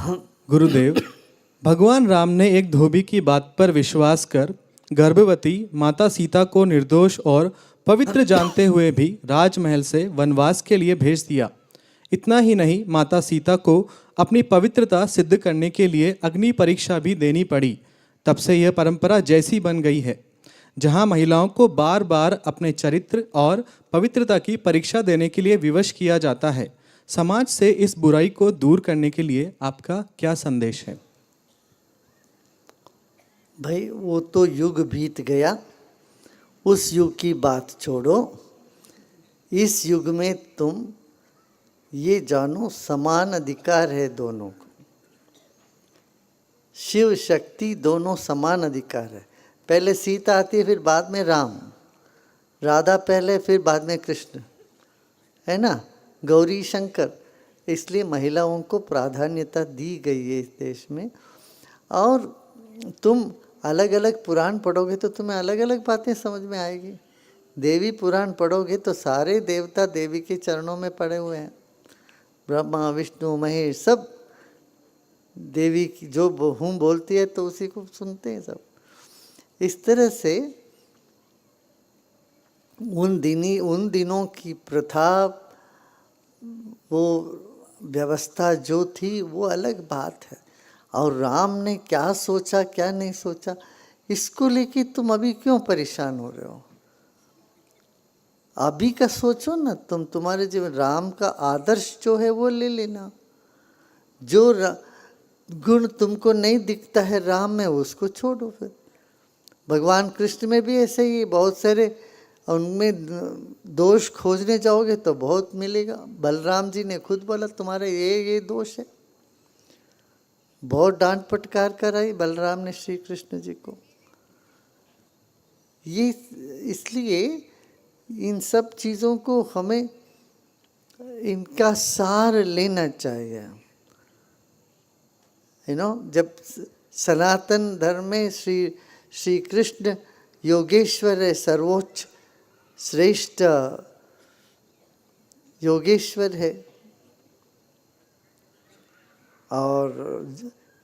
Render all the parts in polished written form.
गुरुदेव, भगवान राम ने एक धोबी की बात पर विश्वास कर गर्भवती माता सीता को निर्दोष और पवित्र जानते हुए भी राजमहल से वनवास के लिए भेज दिया। इतना ही नहीं, माता सीता को अपनी पवित्रता सिद्ध करने के लिए अग्नि परीक्षा भी देनी पड़ी। तब से यह परंपरा जैसी बन गई है, जहां महिलाओं को बार बार अपने चरित्र और पवित्रता की परीक्षा देने के लिए विवश किया जाता है। समाज से इस बुराई को दूर करने के लिए आपका क्या संदेश है? भाई, वो तो युग बीत गया, उस युग की बात छोड़ो। इस युग में तुम ये जानो, समान अधिकार है दोनों को। शिव शक्ति दोनों समान अधिकार है। पहले सीता आती है, फिर बाद में राम। राधा पहले, फिर बाद में कृष्ण, है ना, गौरी शंकर। इसलिए महिलाओं को प्राधान्यता दी गई है इस देश में। और तुम अलग अलग पुराण पढ़ोगे तो तुम्हें अलग अलग बातें समझ में आएगी। देवी पुराण पढ़ोगे तो सारे देवता देवी के चरणों में पड़े हुए हैं। ब्रह्मा विष्णु महेश सब देवी की जो हूँ बोलती है तो उसी को सुनते हैं सब। इस तरह से उन दिनों की प्रथा, वो व्यवस्था जो थी वो अलग बात है। और राम ने क्या सोचा क्या नहीं सोचा, इसको लेके तुम अभी क्यों परेशान हो रहे हो? अभी का सोचो ना तुम। तुम्हारे जीवन राम का आदर्श जो है वो ले लेना। जो गुण तुमको नहीं दिखता है राम में, उसको छोड़ो। फिर भगवान कृष्ण में भी ऐसे ही बहुत सारे, उनमें दोष खोजने जाओगे तो बहुत मिलेगा। बलराम जी ने खुद बोला तुम्हारे ये दोष है। बहुत डांट फटकार कराई बलराम ने श्री कृष्ण जी को। ये इसलिए इन सब चीज़ों को हमें इनका सार लेना चाहिए। जब सनातन धर्म में श्री कृष्ण योगेश्वर है, सर्वोच्च श्रेष्ठ योगेश्वर है। और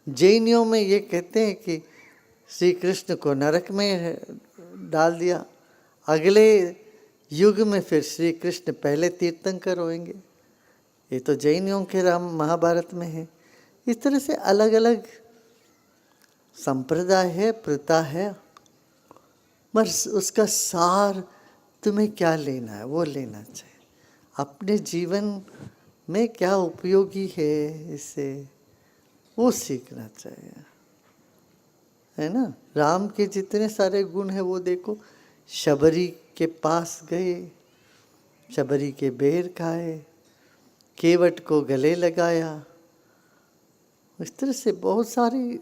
जैनियों में ये कहते हैं कि श्री कृष्ण को नरक में डाल दिया, अगले युग में फिर श्री कृष्ण पहले तीर्थंकर होंगे। ये तो जैनियों के राम महाभारत में है। इस तरह से अलग अलग संप्रदाय है, प्रथा है, बस उसका सार तुम्हें क्या लेना है वो लेना चाहिए। अपने जीवन में क्या उपयोगी है इससे वो सीखना चाहिए, है ना। राम के जितने सारे गुण हैं वो देखो। शबरी के पास गए, शबरी के बेर खाए, केवट को गले लगाया। इस तरह से बहुत सारी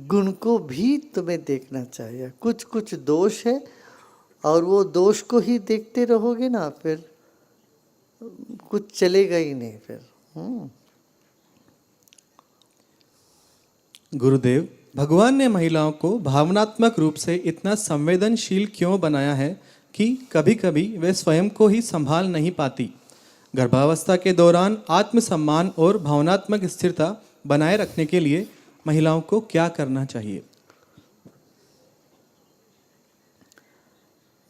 गुण को भी तुम्हें देखना चाहिए। कुछ कुछ दोष है और वो दोष को ही देखते रहोगे ना, फिर कुछ चलेगा ही नहीं फिर। गुरुदेव, भगवान ने महिलाओं को भावनात्मक रूप से इतना संवेदनशील क्यों बनाया है कि कभी कभी वे स्वयं को ही संभाल नहीं पाती? गर्भावस्था के दौरान आत्मसम्मान और भावनात्मक स्थिरता बनाए रखने के लिए महिलाओं को क्या करना चाहिए?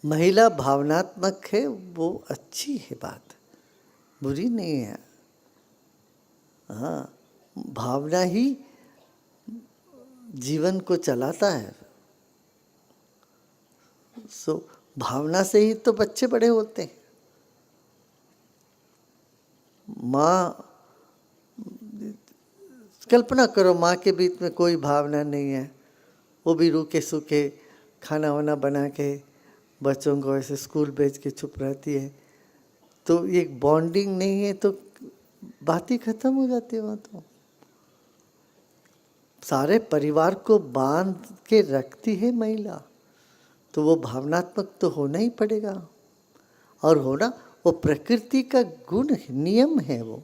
महिला भावनात्मक है वो अच्छी है, बात बुरी नहीं है। हाँ, भावना ही जीवन को चलाता है। भावना से ही तो बच्चे बड़े होते हैं। माँ, कल्पना करो माँ के बीच में कोई भावना नहीं है, वो भी रूखे सूखे खाना वाना बना के बच्चों को ऐसे स्कूल भेज के चुप रहती है, तो ये बॉन्डिंग नहीं है तो बात ही खत्म हो जाती है। वहाँ तो सारे परिवार को बांध के रखती है महिला, तो वो भावनात्मक तो होना ही पड़ेगा। और होना वो प्रकृति का गुण है, नियम है वो।